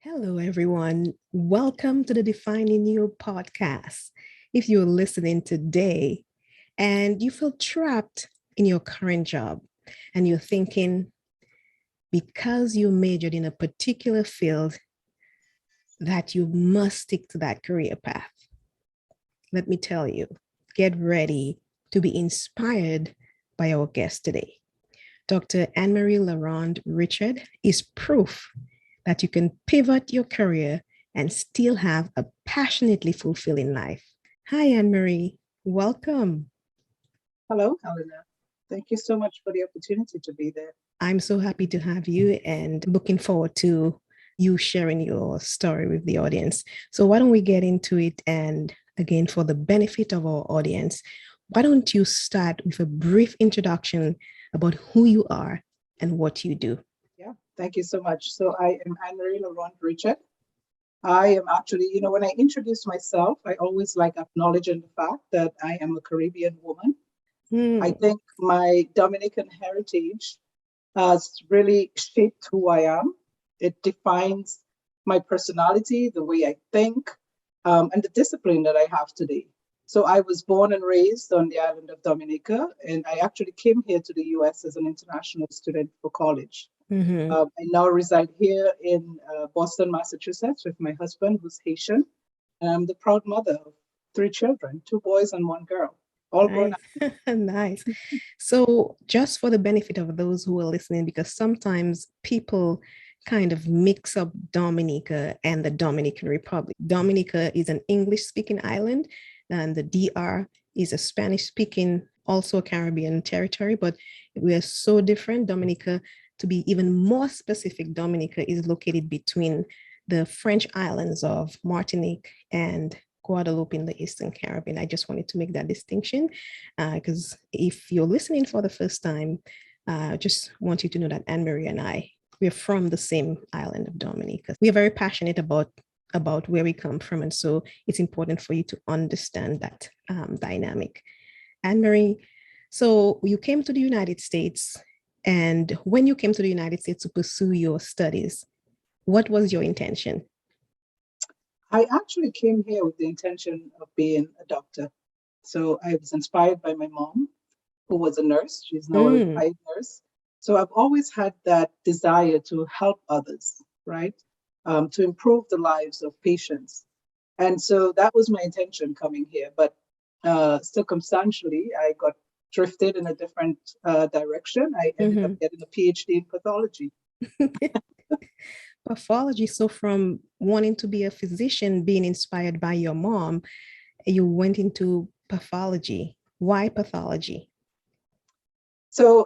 Hello, everyone. Welcome to the Defining You podcast. If you're listening today and you feel trapped in your current job and you're thinking, because you majored in a particular field, that you must stick to that career path, let me tell you, get ready to be inspired by our guest today. Dr. Annmarie-Laronderichard is proof that you can pivot your career and still have a passionately fulfilling life. Hi, Anne-Marie. Welcome. Hello, Helena. Thank you so much for the opportunity to be there. I'm so happy to have you and looking forward to you sharing your story with the audience. So why don't we get into it? And again, for the benefit of our audience, why don't you start with a brief introduction about who you are and what you do? Yeah, thank you so much. So I am Annmarie-Laronderichard. I am actually, when I introduce myself, I always like acknowledging the fact that I am a Caribbean woman. I think my Dominican heritage has really shaped who I am. It defines my personality, the way I think, and the discipline that I have today. So I was born and raised on the island of Dominica, and I actually came here to the US as an international student for college. I now reside here in Boston, Massachusetts with my husband, who's Haitian. And I'm the proud mother of 3 children, 2 boys and 1 girl, all grown up. Nice. So just for the benefit of those who are listening, because sometimes people kind of mix up Dominica and the Dominican Republic. Dominica is an English-speaking island, and the DR is a Spanish-speaking, also a Caribbean territory, but we are so different. Dominica, to be even more specific, Dominica is located between the French islands of Martinique and Guadeloupe in the Eastern Caribbean. I just wanted to make that distinction because if you're listening for the first time, I just want you to know that Anne-Marie and I, we're from the same island of Dominica. We are very passionate about where we come from. And so it's important for you to understand that dynamic. Anne-Marie, so you came to the United States, and when you came to the United States to pursue your studies, what was your intention? I actually came here with the intention of being a doctor. So I was inspired by my mom, who was a nurse. She's now a retired nurse. So I've always had that desire to help others, right? To improve the lives of patients. And so that was my intention coming here. But circumstantially, I got drifted in a different direction. I ended up getting a PhD in pathology. Pathology. So from wanting to be a physician, being inspired by your mom, you went into pathology. Why pathology? So,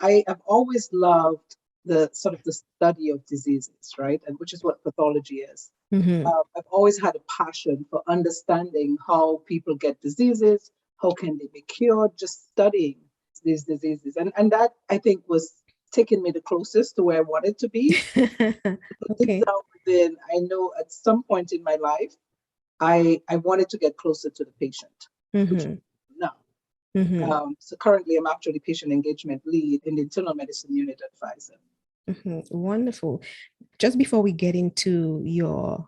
I have always loved the sort of the study of diseases, right? And which is what pathology is. I've always had a passion for understanding how people get diseases, how can they be cured, just studying these diseases. And that, I think, was taking me the closest to where I wanted to be. Okay. Then I know at some point in my life, I wanted to get closer to the patient, which now. So currently, I'm actually patient engagement lead in the internal medicine unit at Pfizer. Wonderful. Just before we get into your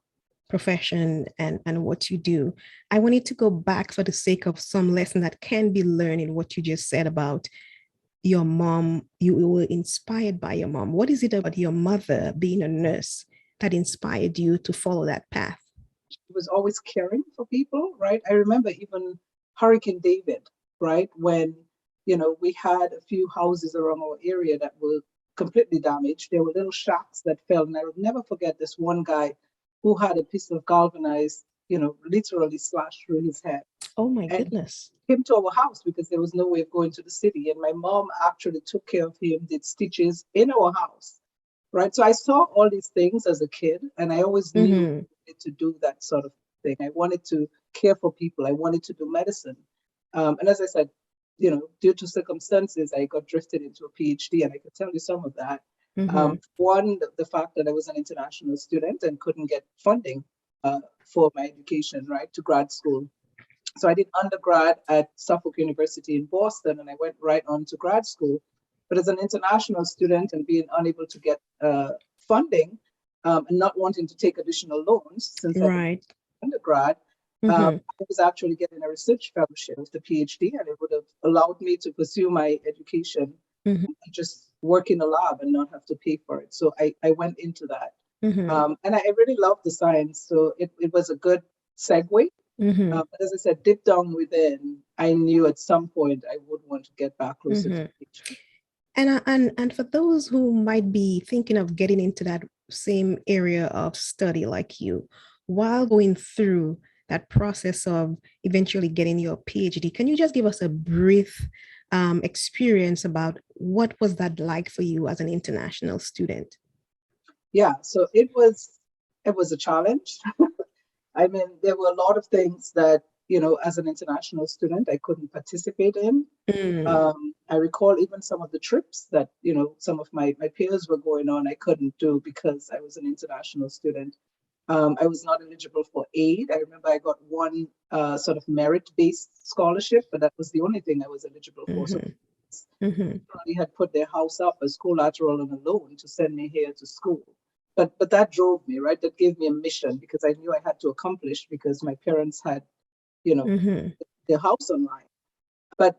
profession and what you do, I wanted to go back for the sake of some lesson that can be learned in what you just said about your mom. You were inspired by your mom. What is it about your mother being a nurse that inspired you to follow that path? She was always caring for people, right? I remember even Hurricane David, right? When, we had a few houses around our area that were completely damaged. There were little shacks that fell. And I will never forget this one guy who had a piece of galvanized, literally slashed through his head. Oh my goodness. He came to our house because there was no way of going to the city. And my mom actually took care of him, did stitches in our house, right? So I saw all these things as a kid, and I always knew I wanted to do that sort of thing. I wanted to care for people. I wanted to do medicine. And as I said, due to circumstances, I got drifted into a PhD, and I could tell you some of that. One, the fact that I was an international student and couldn't get funding for my education, right, to grad school. So I did undergrad at Suffolk University in Boston, and I went right on to grad school. But as an international student and being unable to get funding, and not wanting to take additional loans since I was Right. undergrad, I was actually getting a research fellowship with the PhD, and it would have allowed me to pursue my education and just work in a lab and not have to pay for it. So I went into that. And I really loved the science. So it was a good segue. But as I said, deep down within, I knew at some point I would want to get back closer to the PhD. And for those who might be thinking of getting into that same area of study like you, while going through that process of eventually getting your PhD, can you just give us a brief experience about what was that like for you as an international student? Yeah, so it was a challenge. I mean, there were a lot of things that, as an international student, I couldn't participate in. I recall even some of the trips that, some of my peers were going on, I couldn't do because I was an international student. I was not eligible for aid. I remember I got one sort of merit-based scholarship, but that was the only thing I was eligible for. So they had put their house up as collateral on a loan to send me here to school. But that drove me, right? That gave me a mission because I knew I had to accomplish because my parents had, their house online. But,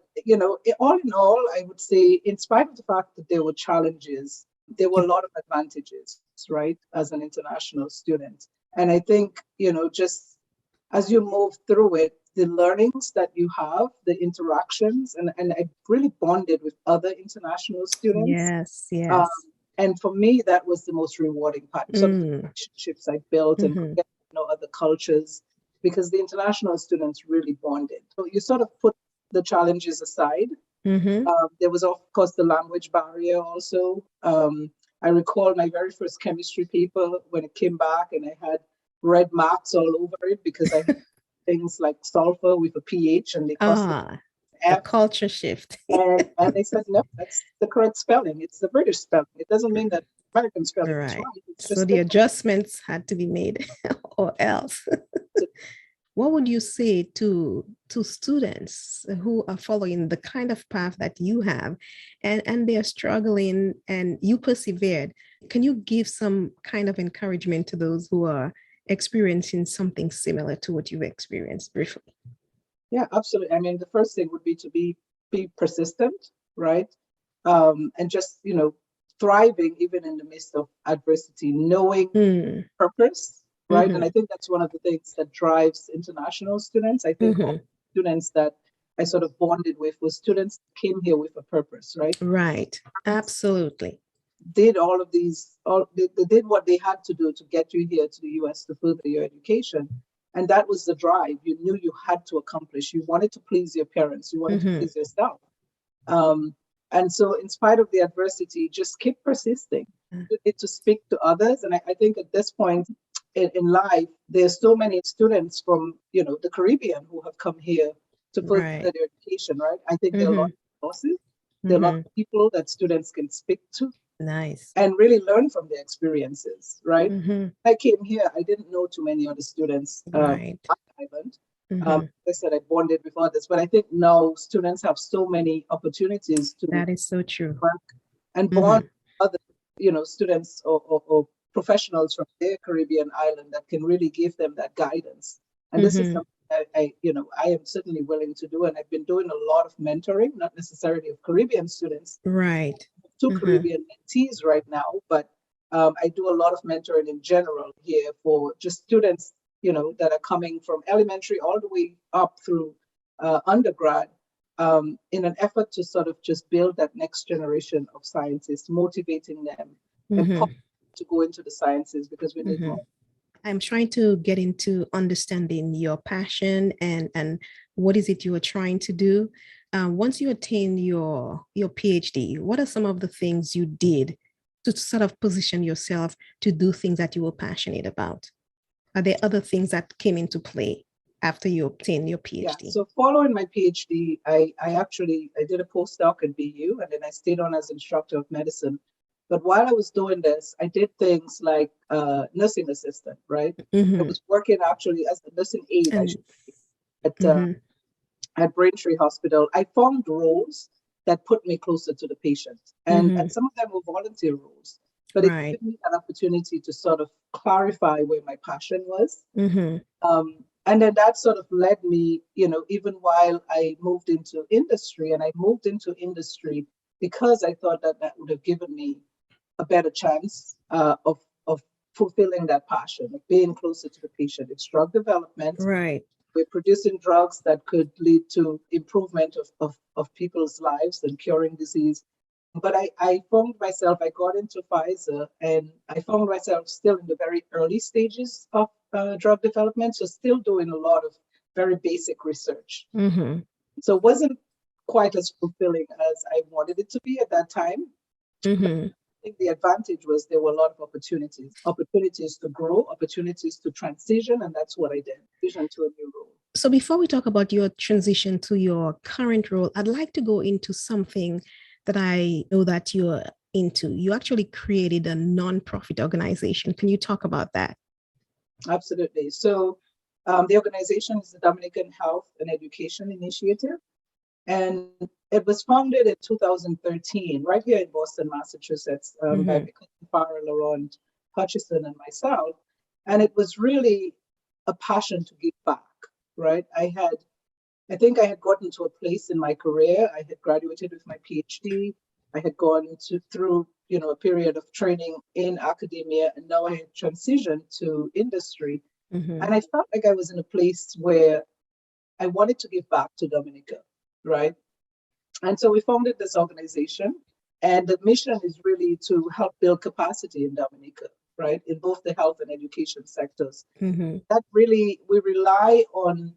all in all, I would say, in spite of the fact that there were challenges, there were a lot of advantages, right, as an international student. And I think, just as you move through it, the learnings that you have, the interactions, and I really bonded with other international students. Yes. And for me, that was the most rewarding part. Some of the relationships I built and getting to know other cultures, because the international students really bonded. So you sort of put the challenges aside. There was, of course, the language barrier also. I recall my very first chemistry paper when it came back, and I had red marks all over it because I had things like sulfur with a pH, and they cost the culture shift. and they said, no, that's the correct spelling. It's the British spelling. It doesn't mean that American spelling is right. It's so the adjustments had to be made or else. What would you say to students who are following the kind of path that you have and they're struggling and you persevered? Can you give some kind of encouragement to those who are experiencing something similar to what you've experienced briefly? Yeah, absolutely. I mean, the first thing would be to be persistent, right? And just, thriving even in the midst of adversity, knowing purpose, right? And I think that's one of the things that drives international students. I think all students that I sort of bonded with were students who came here with a purpose, right? Right. Absolutely. Did all of these, they did what they had to do to get you here to the US to further your education. And that was the drive. You knew you had to accomplish. You wanted to please your parents. You wanted to please yourself. And so in spite of the adversity, just keep persisting. You need to speak to others. And I think at this point in life, there's so many students from, the Caribbean who have come here to further their education, right? I think there are a lot of resources. There are a lot of people that students can speak to. Nice. And really learn from their experiences, right? I came here, I didn't know too many other students on the island. Like I said, I bonded with others, but I think now students have so many opportunities to that is so true. Work and bond other, students or professionals from their Caribbean island that can really give them that guidance. And this is something I am certainly willing to do. And I've been doing a lot of mentoring, not necessarily of Caribbean students. Right. 2 Caribbean mentees right now, but I do a lot of mentoring in general here for just students, that are coming from elementary all the way up through undergrad, in an effort to sort of just build that next generation of scientists, motivating them and to go into the sciences because we need more. I'm trying to get into understanding your passion and what is it you are trying to do. Once you attain your PhD, what are some of the things you did to sort of position yourself to do things that you were passionate about? Are there other things that came into play after you obtained your PhD? Yeah, so following my PhD, I did a postdoc at BU, and then I stayed on as instructor of medicine. But while I was doing this, I did things like nursing assistant, right? I was working actually as a nursing aide, I should say, at Braintree Hospital. I found roles that put me closer to the patient, and some of them were volunteer roles. but it Right. gave me an opportunity to sort of clarify where my passion was. Mm-hmm. And then that sort of led me, even while I moved into industry, and I moved into industry because I thought that that would have given me a better chance of fulfilling that passion, of being closer to the patient. It's drug development. Right. We're producing drugs that could lead to improvement of people's lives and curing disease. But I found myself, I got into Pfizer, and I found myself still in the very early stages of drug development, so still doing a lot of very basic research. Mm-hmm. So it wasn't quite as fulfilling as I wanted it to be at that time. Mm-hmm. I think the advantage was there were a lot of opportunities to grow, opportunities to transition, and that's what I did, transition to a new role. So before we talk about your transition to your current role, I'd like to go into something that I know that you're into. You actually created a nonprofit organization. Can you talk about that? Absolutely. So the organization is the Dominican Health and Education Initiative. And it was founded in 2013, right here in Boston, Massachusetts, by my cousin Farah, Laurent Hutchison, and myself. And it was really a passion to give back, right? I think I had gotten to a place in my career. I had graduated with my PhD. I had gone through, a period of training in academia, and now I had transitioned to industry. Mm-hmm. And I felt like I was in a place where I wanted to give back to Dominica, right? And so we founded this organization, and the mission is really to help build capacity in Dominica, right, in both the health and education sectors. Mm-hmm. That really, we rely on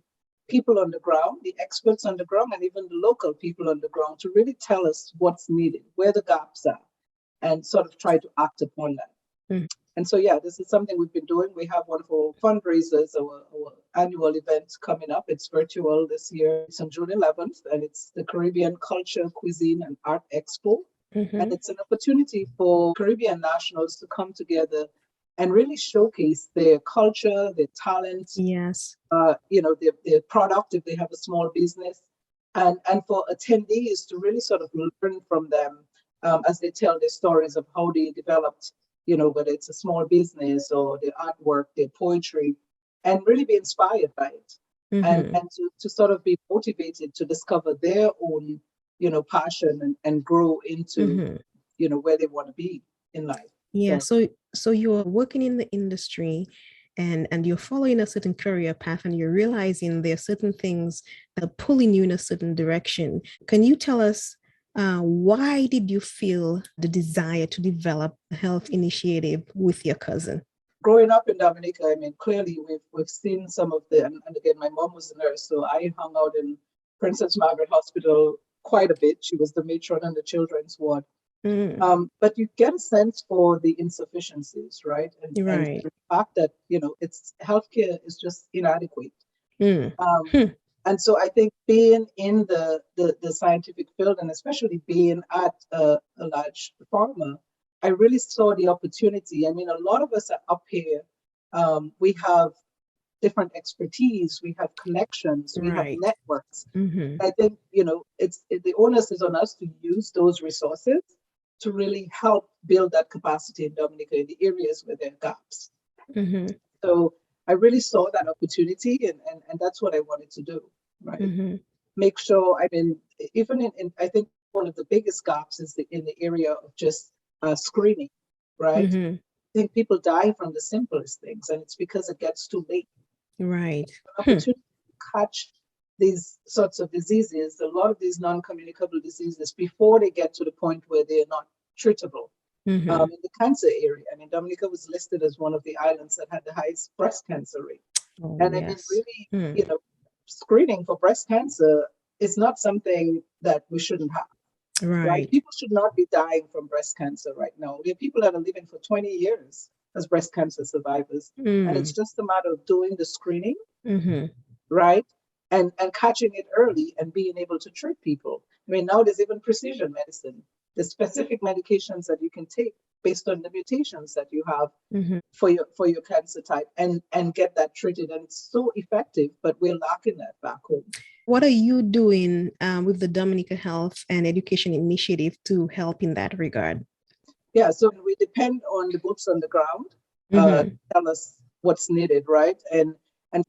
people on the ground, the experts on the ground, and even the local people on the ground to really tell us what's needed, where the gaps are, and sort of try to act upon that. Mm-hmm. And so, yeah, this is something we've been doing. We have one of our fundraisers, our annual event coming up. It's virtual this year. It's on June 11th, and it's the Caribbean Culture, Cuisine, and Art Expo. Mm-hmm. And it's an opportunity for Caribbean nationals to come together and really showcase their culture, their talent, Yes. Their product if they have a small business, and for attendees to really sort of learn from them as they tell their stories of how they developed, whether it's a small business or their artwork, their poetry, and really be inspired by it, Mm-hmm. and to sort of be motivated to discover their own, passion and grow into, where they want to be in life. Yeah. So you're working in the industry and you're following a certain career path and you're realizing there are certain things that are pulling you in a certain direction. Can you tell us why did you feel the desire to develop a health initiative with your cousin? Growing up in Dominica, I mean, clearly we've seen some of and again, my mom was a nurse, so I hung out in Princess Margaret Hospital quite a bit. She was the matron in the children's ward. But you get a sense for the insufficiencies, right? And the fact that, it's healthcare is just inadequate. And so I think being in the scientific field, and especially being at a large pharma, I really saw the opportunity. I mean, a lot of us are up here. We have different expertise, we have connections, we have networks. I think, the onus is on us to use those resources to really help build that capacity in Dominica in the areas where there are gaps. So I really saw that opportunity, and that's what I wanted to do, right? Make sure, I mean, even in I think one of the biggest gaps is in the area of just screening, right? I think people die from the simplest things, and it's because it gets too late. Right. Opportunity to catch these sorts of diseases, a lot of these non-communicable diseases, before they get to the point where they're not treatable. In the cancer area, I mean, Dominica was listed as one of the islands that had the highest breast cancer rate. And I mean, really, screening for breast cancer is not something that we shouldn't have. Right? People should not be dying from breast cancer right now. There are people that are living for 20 years as breast cancer survivors. And it's just a matter of doing the screening, right? And catching it early and being able to treat people. I mean, now there's even precision medicine. There's specific medications that you can take based on the mutations that you have for your cancer type and get that treated. And it's so effective, but we're lacking that back home. What are you doing with the Dominica Health and Education Initiative to help in that regard? Yeah, so we depend on the boots on the ground Mm-hmm. to tell us what's needed, right? And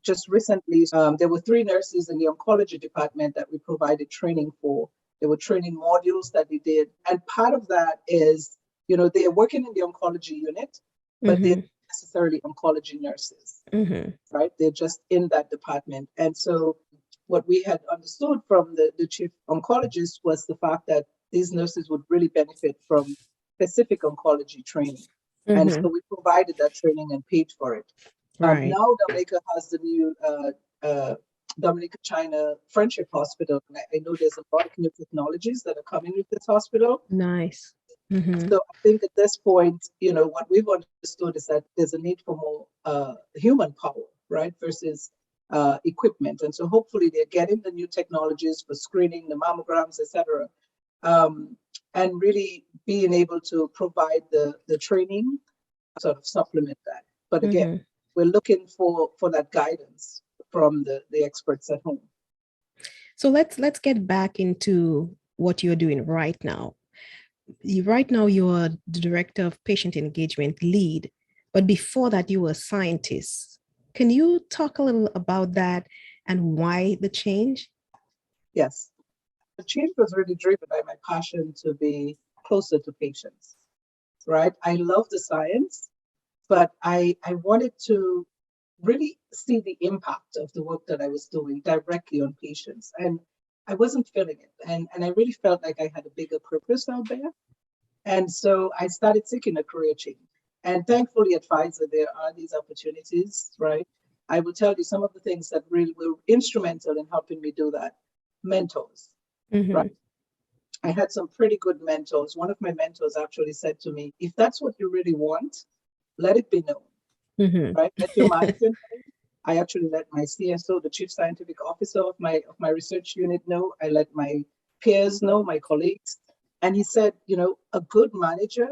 just recently, there were 3 nurses in the oncology department that we provided training for. There were training modules that they did. And part of that is, they are working in the oncology unit, but they're Mm-hmm. not necessarily oncology nurses, Mm-hmm. right? They're just in that department. And so what we had understood from the chief oncologist was the fact that these nurses would really benefit from specific oncology training. And Mm-hmm. so we provided that training and paid for it. Right. Now Dominica has the new Dominica China Friendship Hospital. And I know there's a lot of new technologies that are coming with this hospital. Nice. Mm-hmm. So I think at this point, what we've understood is that there's a need for more human power, right, versus equipment. And so hopefully they're getting the new technologies for screening, the mammograms, etc., and really being able to provide the training, sort of supplement that. But again, Mm-hmm. we're looking for that guidance from the experts at home. So let's get back into what you're doing right now. Right now, you're the director of patient engagement lead, but before that, you were a scientist. Can you talk a little about that and why the change? Yes. The change was really driven by my passion to be closer to patients, right? I love the science, but I wanted to really see the impact of the work that I was doing directly on patients. And I wasn't feeling it. And I really felt like I had a bigger purpose out there. And so I started seeking a career change. And thankfully at Pfizer, there are these opportunities, right? I will tell you some of the things that really were instrumental in helping me do that. Mentors, right? Mm-hmm. I had some pretty good mentors. One of my mentors actually said to me, if that's what you really want, let it be known, Mm-hmm. right? Let your manager know. I actually let my CSO, the chief scientific officer of my research unit, know. I let my peers know, my colleagues. And he said, a good manager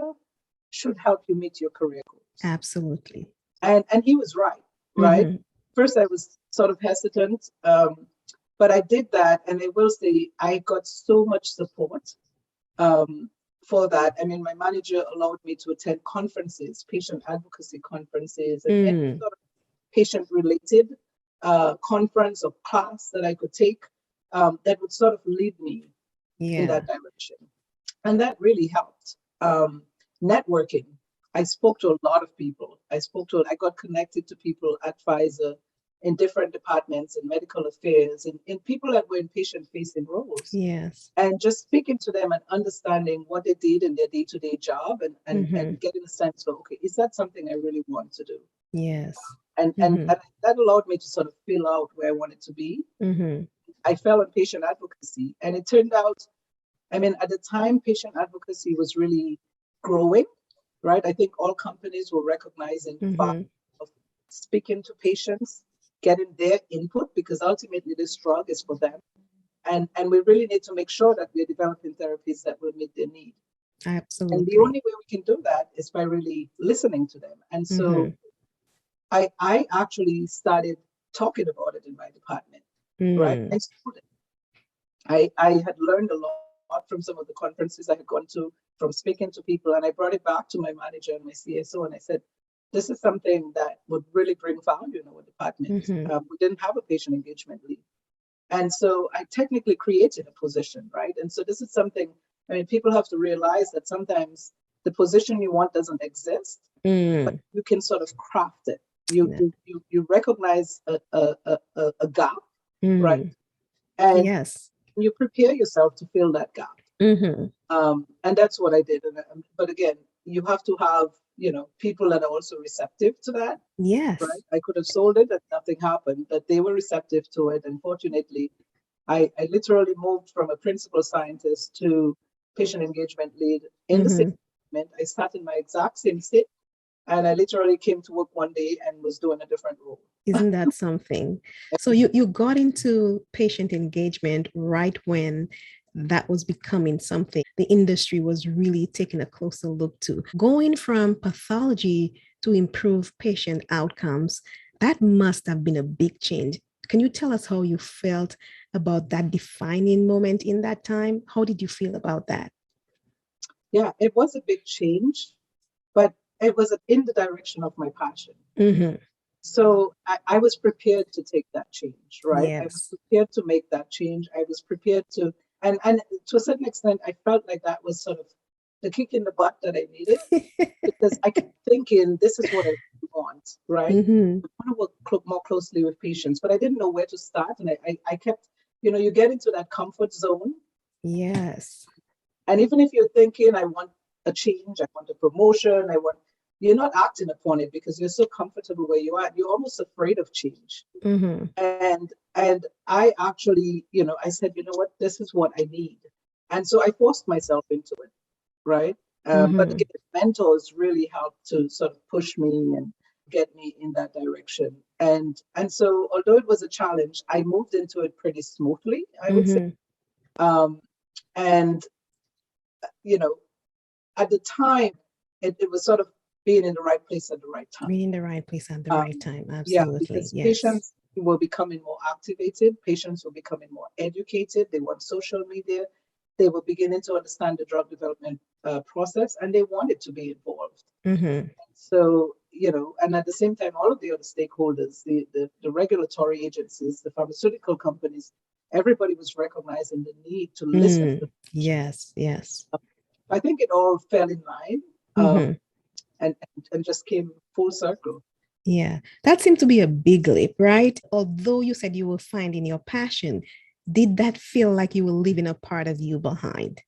should help you meet your career goals. Absolutely. And he was right, right? Mm-hmm. First, I was sort of hesitant, but I did that. And I will say I got so much support for that. I mean, my manager allowed me to attend conferences, patient advocacy conferences, and any Mm. sort of patient-related conference or class that I could take that would sort of lead me in Yeah. that direction. And that really helped. Networking. I spoke to a lot of people. I got connected to people at Pfizer in different departments in medical affairs and in people that were in patient-facing roles. Yes. And just speaking to them and understanding what they did in their day-to-day job and Mm-hmm. getting a sense of, okay, is that something I really want to do? Yes. And Mm-hmm. that allowed me to sort of fill out where I wanted to be. Mm-hmm. I fell on patient advocacy, and it turned out, I mean, at the time, patient advocacy was really growing, right? I think all companies were recognizing the fact Mm-hmm. of speaking to patients, getting their input, because ultimately this drug is for them. And we really need to make sure that we're developing therapies that will meet their need. And the Absolutely. only way we can do that is by really listening to them. And so Mm-hmm. I actually started talking about it in my department, right? Mm. I told it. I had learned a lot from some of the conferences I had gone to, from speaking to people, and I brought it back to my manager and my CSO, and I said, this is something that would really bring value in our department. Mm-hmm. We didn't have a patient engagement lead. And so I technically created a position, right? And so this is something, I mean, people have to realize that sometimes the position you want doesn't exist, but Mm. you can sort of craft it. You Yeah. you recognize a gap, right? Mm. And Yes. you prepare yourself to fill that gap. Mm-hmm. And that's what I did. But again, you have to have, people that are also receptive to that, right? Yes. I could have sold it and nothing happened, but they were receptive to it. And fortunately, I literally moved from a principal scientist to patient engagement lead in the same Mm-hmm. department. I started my exact same state, and I literally came to work one day and was doing a different role. Isn't that something? So you got into patient engagement right when that was becoming something the industry was really taking a closer look to. Going from pathology to improve patient outcomes, that must have been a big change. Can you tell us how you felt about that defining moment in that time? How did you feel about that? Yeah, it was a big change, but it was in the direction of my passion. Mm-hmm. So I was prepared to take that change, right? I was Yes. prepared to make that change. I was prepared to, and to a certain extent, I felt like that was sort of the kick in the butt that I needed, because I kept thinking, this is what I want, right? Mm-hmm. I want to work more closely with patients, but I didn't know where to start. And I kept, you get into that comfort zone. Yes. And even if you're thinking, I want a change, I want a promotion, you're not acting upon it because you're so comfortable where you are. You're almost afraid of change. Mm-hmm. And I actually, I said, you know what, this is what I need. And so I forced myself into it, right? But Mm-hmm. again, mentors really helped to sort of push me and get me in that direction. And so although it was a challenge, I moved into it pretty smoothly, I would say. Mm-hmm. Um, and you know, at the time, it was sort of being in the right place at the right time. Being in the right place at the Um, right time. yeah, Absolutely. because Yes. patients were becoming more activated, patients were becoming more educated, they were on social media, they were beginning to understand the drug development process, and they wanted to be involved. Mm-hmm. So, and at the same time, all of the other stakeholders, the regulatory agencies, the pharmaceutical companies, everybody was recognizing the need to listen to Mm. patients. Yes. Yes. I think it all fell in line, Mm-hmm. and just came full circle. Yeah, that seemed to be a big leap, right? Although you said you were finding your passion, did that feel like you were leaving a part of you behind?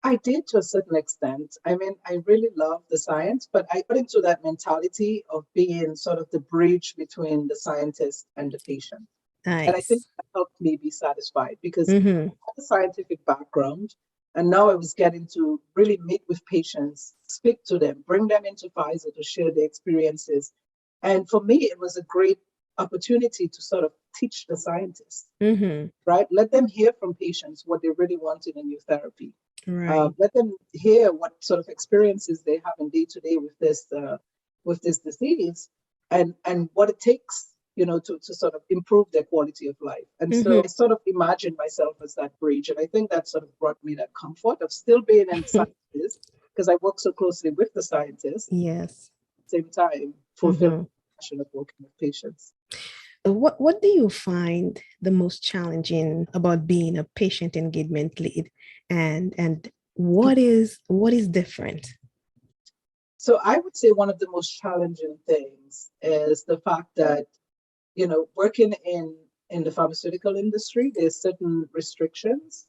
I did to a certain extent. I mean, I really love the science, but I got into that mentality of being sort of the bridge between the scientist and the patient. And I think Nice. that helped me be satisfied because Mm-hmm. I had a scientific background. And now I was getting to really meet with patients, speak to them, bring them into Pfizer to share their experiences. And for me, it was a great opportunity to sort of teach the scientists, Mm-hmm. right? Let them hear from patients what they really want in a new therapy. Right. Let them hear what sort of experiences they have in day to day with this disease, and what it takes, to sort of improve their quality of life. And so Mm-hmm. I sort of imagined myself as that bridge, and I think that sort of brought me that comfort of still being in sciences because I work so closely with the scientists. Yes. At the same time, fulfill Mm-hmm. the passion of working with patients. What do you find the most challenging about being a patient engagement lead, and what is different? So I would say one of the most challenging things is the fact that working in the pharmaceutical industry, there's certain restrictions,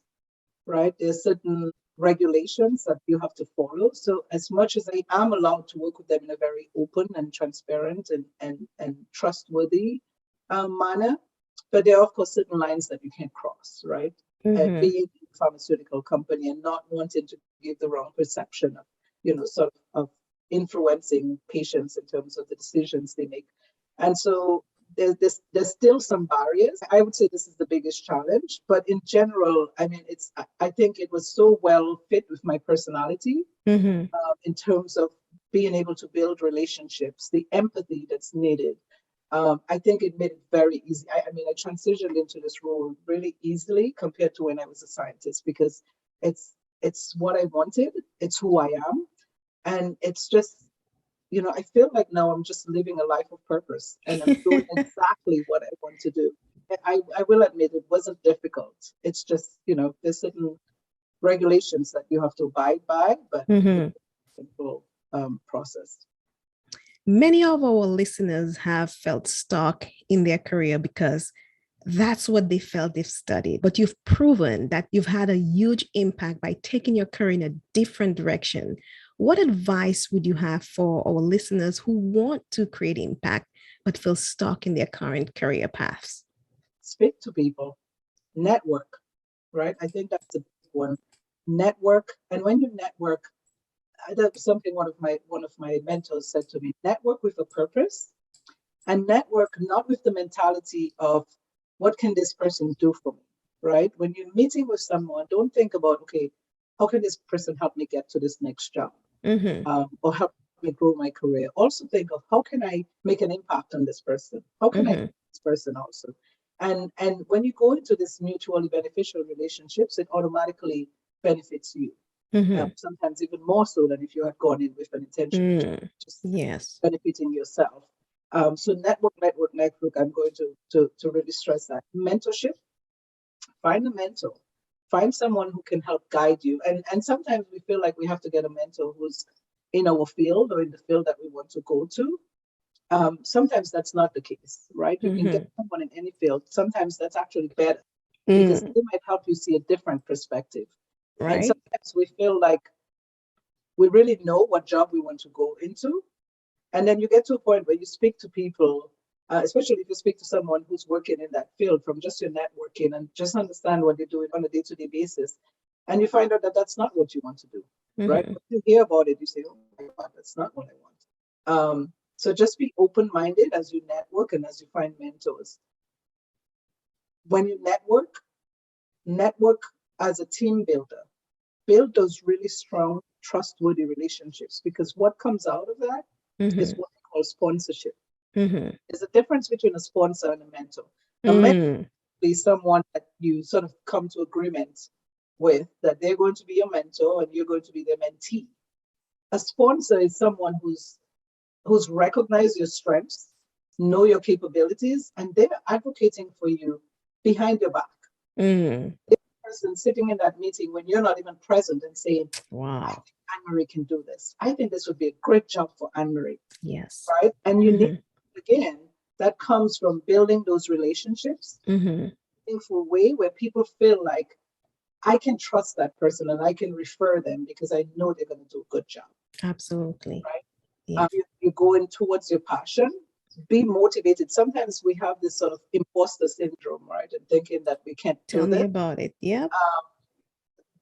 right? There's certain regulations that you have to follow. So as much as I am allowed to work with them in a very open and transparent and trustworthy manner, but there are of course certain lines that you can't cross, right? Mm-hmm. Being a pharmaceutical company and not wanting to give the wrong perception of, sort of influencing patients in terms of the decisions they make. And so there's still some barriers. I would say this is the biggest challenge, but in general, I mean, I think it was so well fit with my personality, Mm-hmm. in terms of being able to build relationships, the empathy that's needed. I think it made it very easy. I mean, I transitioned into this role really easily compared to when I was a scientist because it's what I wanted, it's who I am, and it's just, I feel like now I'm just living a life of purpose and I'm doing exactly what I want to do. I will admit it wasn't difficult. It's just, there's certain regulations that you have to abide by, but Mm-hmm. it's a simple process. Many of our listeners have felt stuck in their career because that's what they felt they've studied. But you've proven that you've had a huge impact by taking your career in a different direction. What advice would you have for our listeners who want to create impact but feel stuck in their current career paths? Speak to people, network, right? I think that's a big one. Network, and when you network, that's something one of my mentors said to me: network with a purpose, and network not with the mentality of what can this person do for me, right? When you're meeting with someone, don't think about, okay, how can this person help me get to this next job, Mm-hmm. or help me grow my career. Also think of how can I make an impact on this person? How can I Mm-hmm. help this person also? And when you go into this mutually beneficial relationships, it automatically benefits you. sometimes even more so than if you had gone in with an intention of just Yes. benefiting yourself. So network. I'm going to really stress that. Mentorship. Find a mentor. Find someone who can help guide you. And sometimes we feel like we have to get a mentor who's in our field or in the field that we want to go to. Sometimes that's not the case, right? You can get someone in any field. Sometimes that's actually better because they might help you see a different perspective. Right. And sometimes we feel like we really know what job we want to go into. And then you get to a point where you speak to people, especially if you speak to someone who's working in that field from just your networking and just understand what they're doing on a day-to-day basis. And you find out that that's not what you want to do, right? When you hear about it, you say, oh my God, that's not what I want. So just be open-minded as you network and as you find mentors. When you network as a team builder. Build those really strong, trustworthy relationships, because what comes out of that is what we call sponsorship. There's a difference between a sponsor and a mentor. A mentor is someone that you sort of come to agreement with, that they're going to be your mentor and you're going to be their mentee. A sponsor is someone who's recognized your strengths, know your capabilities, and they're advocating for you behind your back. Person sitting in that meeting when you're not even present and saying, wow, I think Anne-Marie can do this. I think this would be a great job for Anne-Marie. Yes. Right? And you need, again, that comes from building those relationships in a way where people feel like I can trust that person and I can refer them because I know they're going to do a good job. Absolutely. Right? Yes. You're going towards your passion. Be motivated. Sometimes we have this sort of imposter syndrome, right? And thinking that we can't do Tell this. me about it. Yep.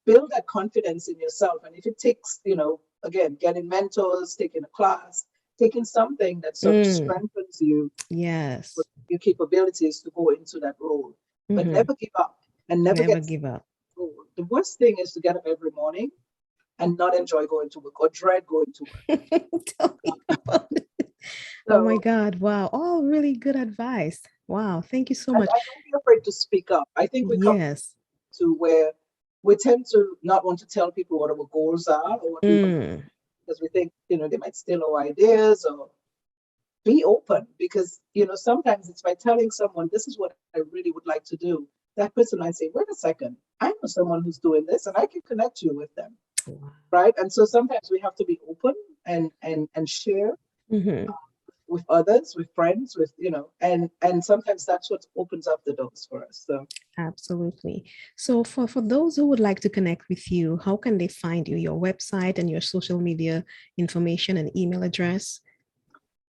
Build that confidence in yourself. And if it takes, again, getting mentors, taking a class, taking something that sort of strengthens you, yes, your capabilities to go into that role. But never give up and never give up. The worst thing is to get up every morning and not enjoy going to work or dread going to work. Tell me about it. Oh my God. Wow. All really good advice. Wow. Thank you so much. I don't be afraid to speak up. I think we come to where we tend to not want to tell people what our goals are or what we want, because we think, they might steal our ideas. Or be open, because, sometimes it's by telling someone, this is what I really would like to do. That person might say, wait a second, I know someone who's doing this and I can connect you with them. Wow. Right. And so sometimes we have to be open and share with others, with friends, with, and sometimes that's what opens up the doors for us. So absolutely. So for those who would like to connect with you, how can they find you, your website and your social media information and email address?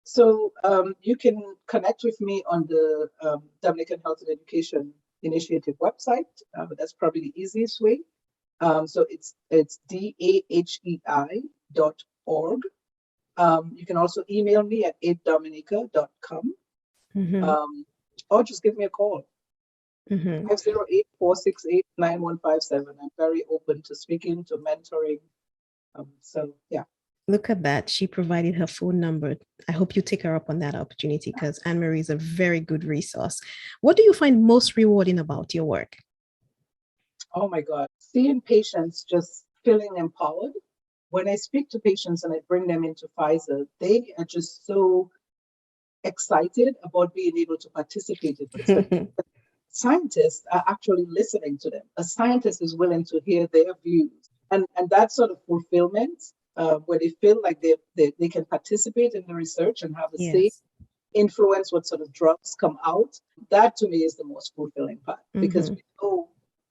So you can connect with me on the Dominican Health and Education Initiative website. But that's probably the easiest way. So it's DAHEI.org. You can also email me at 8dominica.com. Or just give me a call. 508-468-9157. I'm very open to speaking, to mentoring. So yeah. Look at that. She provided her phone number. I hope you take her up on that opportunity, because Anne-Marie is a very good resource. What do you find most rewarding about your work? Oh my God. Seeing patients just feeling empowered. When I speak to patients and I bring them into Pfizer, they are just so excited about being able to participate in this. Scientists are actually listening to them. A scientist is willing to hear their views. And that sort of fulfillment, where they feel like they can participate in the research and have a say, influence what sort of drugs come out. That to me is the most fulfilling part, because we know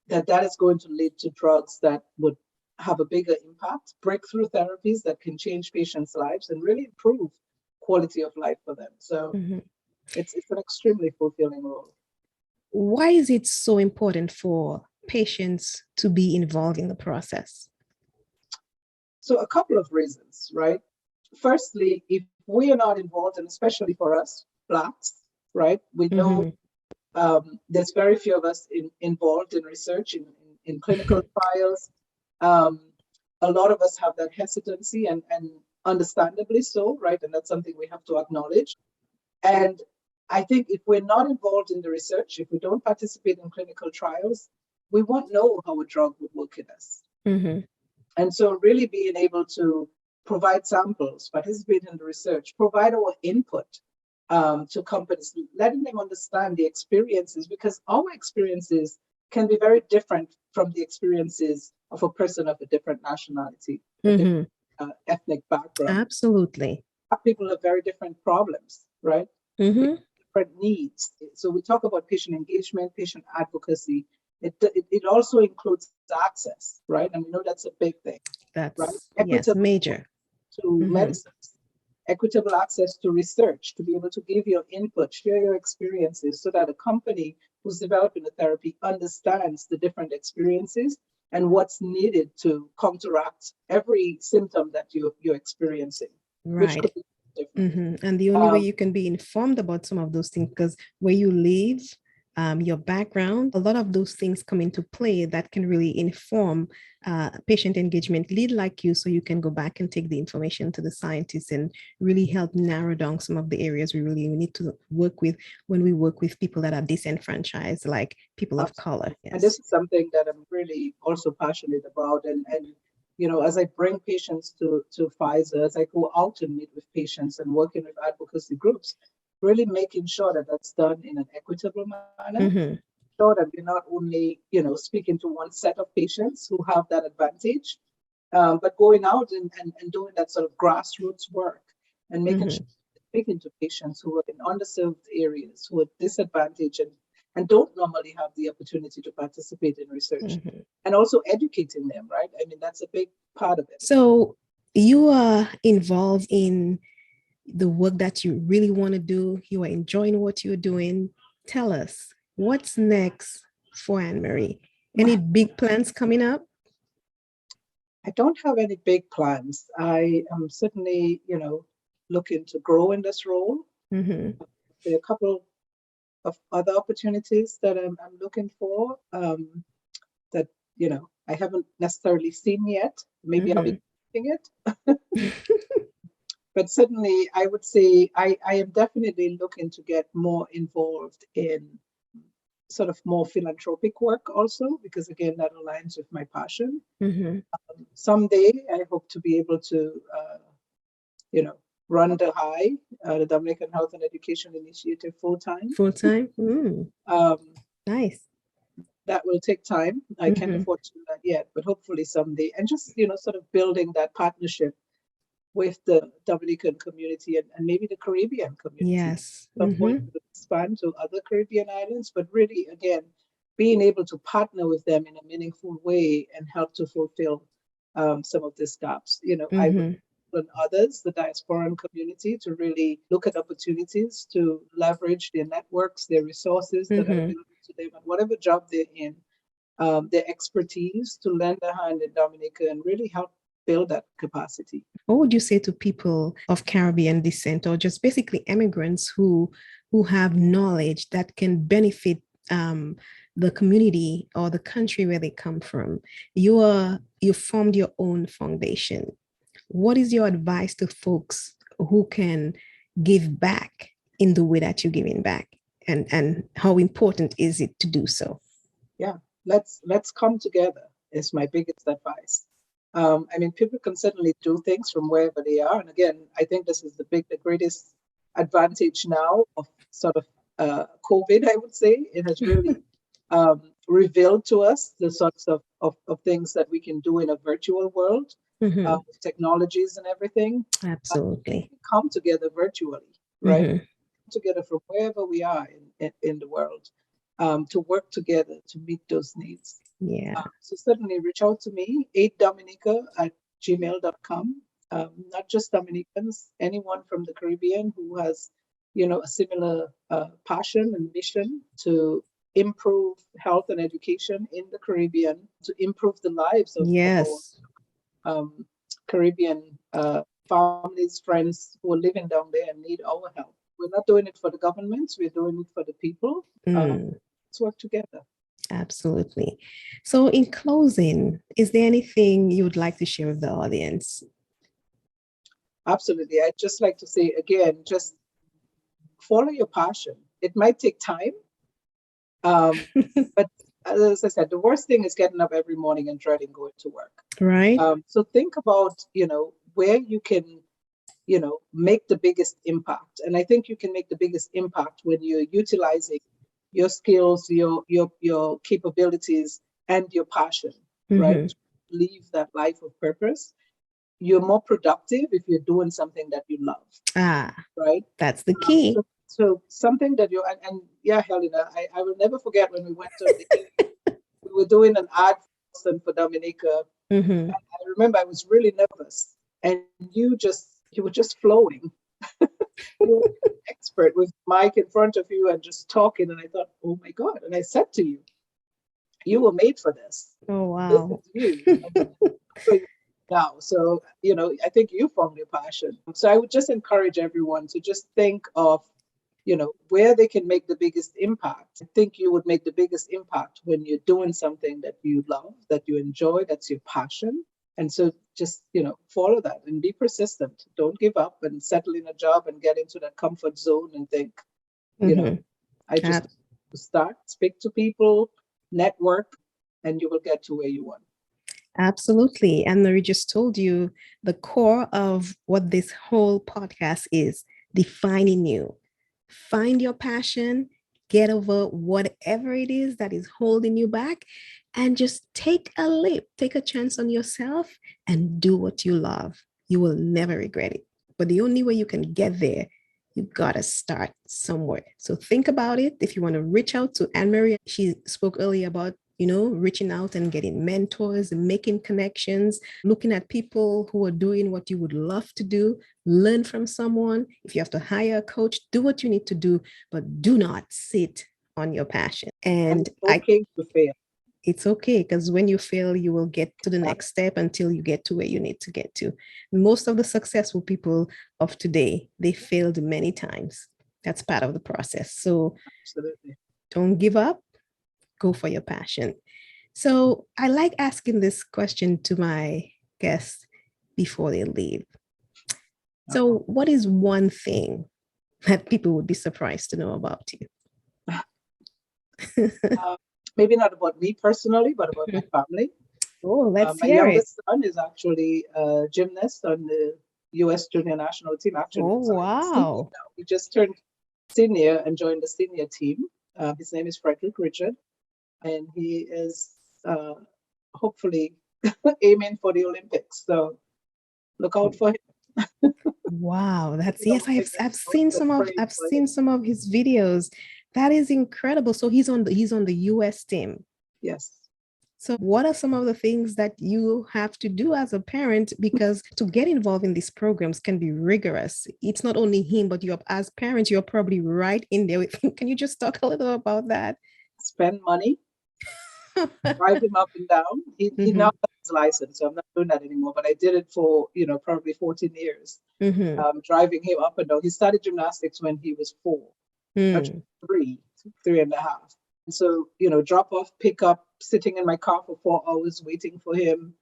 that is going to lead to drugs that would have a bigger impact, breakthrough therapies that can change patients' lives and really improve quality of life for them. So it's an extremely fulfilling role. Why is it so important for patients to be involved in the process? So a couple of reasons, right? Firstly, if we are not involved, and especially for us, Blacks, right? We know there's very few of us involved in research, in clinical trials. A lot of us have that hesitancy, and understandably so, right? And that's something we have to acknowledge. And I think if we're not involved in the research, if we don't participate in clinical trials, we won't know how a drug would work in us. And so really being able to provide samples, participate in the research, provide our input to companies, letting them understand the experiences, because our experiences can be very different from the experiences of a person of a different nationality, a different ethnic background. Absolutely. People have very different problems, right? Different needs. So we talk about patient engagement, patient advocacy. It also includes access, right? And we know that's a big thing. That's right? yes, major. To medicines, equitable access to research, to be able to give your input, share your experiences, so that a company who's developing a therapy understands the different experiences and what's needed to counteract every symptom that you're experiencing. Right. Which could be different. And the only way you can be informed about some of those things, because where you live, your background, a lot of those things come into play that can really inform patient engagement lead like you, so you can go back and take the information to the scientists and really help narrow down some of the areas we really need to work with when we work with people that are disenfranchised, like people of color. Yes. And this is something that I'm really also passionate about. And you know, as I bring patients to Pfizer, as I go out and meet with patients and working with advocacy groups, really making sure that that's done in an equitable manner. Sure that we're not only, you know, speaking to one set of patients who have that advantage, but going out and doing that sort of grassroots work and making sure speaking to patients who are in underserved areas, who are disadvantaged and don't normally have the opportunity to participate in research, and also educating them, right? I mean, that's a big part of it. So you are involved in the work that you really want to do. You are enjoying what you're doing. Tell us, what's next for Anne-Marie? Any big plans coming up? I don't have any big plans. I am certainly, you know, looking to grow in this role. There are a couple of other opportunities that I'm looking for that, you know, I haven't necessarily seen yet. Maybe I'll be seeing it. But certainly I would say I am definitely looking to get more involved in sort of more philanthropic work also, because again, that aligns with my passion. Someday I hope to be able to, you know, run the Dominican Health and Education Initiative full-time. Nice. That will take time. I can't afford to do that yet, but hopefully someday. And just, you know, sort of building that partnership with the Dominican community and maybe the Caribbean community. Yes. At some point to expand to other Caribbean islands, but really, again, being able to partner with them in a meaningful way and help to fulfill some of these gaps. You know, I would and others, the diasporan community, to really look at opportunities to leverage their networks, their resources that are available to them, and whatever job they're in, their expertise, to lend a hand in Dominica and really help build that capacity. What would you say to people of Caribbean descent, or just basically immigrants who have knowledge that can benefit the community or the country where they come from? You formed your own foundation. What is your advice to folks who can give back in the way that you're giving back, and how important is it to do so? Yeah, let's come together is my biggest advice. I mean, people can certainly do things from wherever they are. And again, I think this is the greatest advantage now of sort of COVID, I would say. It has really revealed to us the sorts of things that we can do in a virtual world, with technologies and everything. Absolutely. Come together virtually, right? Together from wherever we are in the world, to work together to meet those needs. Yeah. So certainly reach out to me, 8dominica@gmail.com. Not just Dominicans, anyone from the Caribbean who has, you know, a similar passion and mission to improve health and education in the Caribbean, to improve the lives of our Caribbean families, friends who are living down there and need our help. We're not doing it for the governments, we're doing it for the people. Let's work together. Absolutely. So in closing, is there anything you would like to share with the audience? Absolutely. I'd just like to say again, just follow your passion. It might take time, but as I said, the worst thing is getting up every morning and dreading going to work. Right. So think about, where you can, make the biggest impact. And I think you can make the biggest impact when you're utilizing your skills, your capabilities, and your passion, right? Live that life of purpose. You're more productive if you're doing something that you love. Right? That's the key. So something that and yeah, Helena, I will never forget when we went on we were doing an ad for Dominica. And I remember I was really nervous, and you were just flowing. You were an expert with mic in front of you and just talking. And I thought, oh my God. And I said to you, you were made for this. Oh, wow. This is you. Now, so, I think you found your passion. So I would just encourage everyone to just think of, where they can make the biggest impact. I think you would make the biggest impact when you're doing something that you love, that you enjoy, that's your passion. And so just, follow that and be persistent. Don't give up and settle in a job and get into that comfort zone and think, I just start, speak to people, network, and you will get to where you want. Absolutely. Anne-Marie just told you the core of what this whole podcast is: defining you. Find your passion, get over whatever it is that is holding you back, and just take a leap, take a chance on yourself and do what you love. You will never regret it. But the only way you can get there, you gotta start somewhere. So think about it. If you want to reach out to Anne-Marie, she spoke earlier about reaching out and getting mentors and making connections, looking at people who are doing what you would love to do, learn from someone. If you have to hire a coach, do what you need to do, but do not sit on your passion. And it's okay to fail. It's okay, because when you fail, you will get to the next step until you get to where you need to get to. Most of the successful people of today, they failed many times. That's part of the process. So absolutely, don't give up. Go for your passion. So I like asking this question to my guests before they leave. So what is one thing that people would be surprised to know about you? Maybe not about me personally, but about my family. Oh, let's my hear youngest son is actually a gymnast on the U.S. junior national team. Actually, wow. He just turned senior and joined the senior team. His name is Ronde-Richard, and he is hopefully aiming for the Olympics. So look out for him. Wow, that's yes. I've seen some of his videos. That is incredible. So he's on the US team. Yes. So what are some of the things that you have to do as a parent? Because to get involved in these programs can be rigorous. It's not only him, but as parents, you're probably right in there with him. Can you just talk a little about that? Spend money, drive him up and down. He now has his license, so I'm not doing that anymore. But I did it for, probably 14 years, driving him up and down. He started gymnastics when he was 4, three and a half. And so, drop off, pick up, sitting in my car for 4 hours, waiting for him,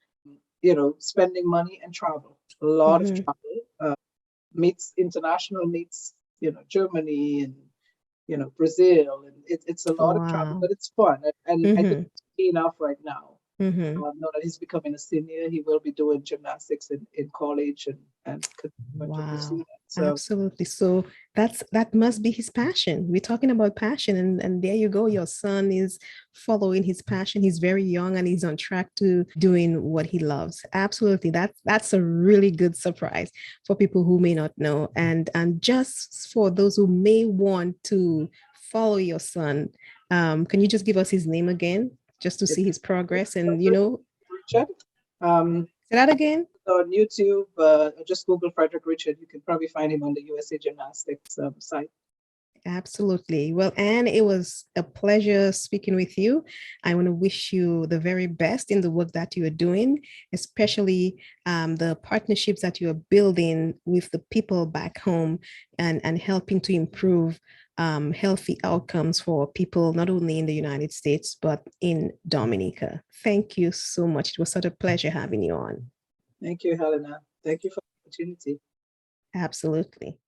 spending money and travel. A lot of travel, international meets, Germany and, Brazil. And it's a lot of travel, but it's fun. And I think it's enough right now. Now that he's becoming a senior, he will be doing gymnastics in college and wow. So, absolutely. So that must be his passion. We're talking about passion, and there you go. Your son is following his passion. He's very young and he's on track to doing what he loves. Absolutely. That's a really good surprise for people who may not know. And just for those who may want to follow your son, can you just give us his name again, just to see his progress? And Richard. Say that again. On YouTube, just Google Ronde-Richard. You can probably find him on the USA Gymnastics site. Absolutely. Well, Anne, it was a pleasure speaking with you. I want to wish you the very best in the work that you are doing, especially the partnerships that you are building with the people back home and helping to improve healthy outcomes for people, not only in the United States, but in Dominica. Thank you so much. It was such a pleasure having you on. Thank you, Helena. Thank you for the opportunity. Absolutely.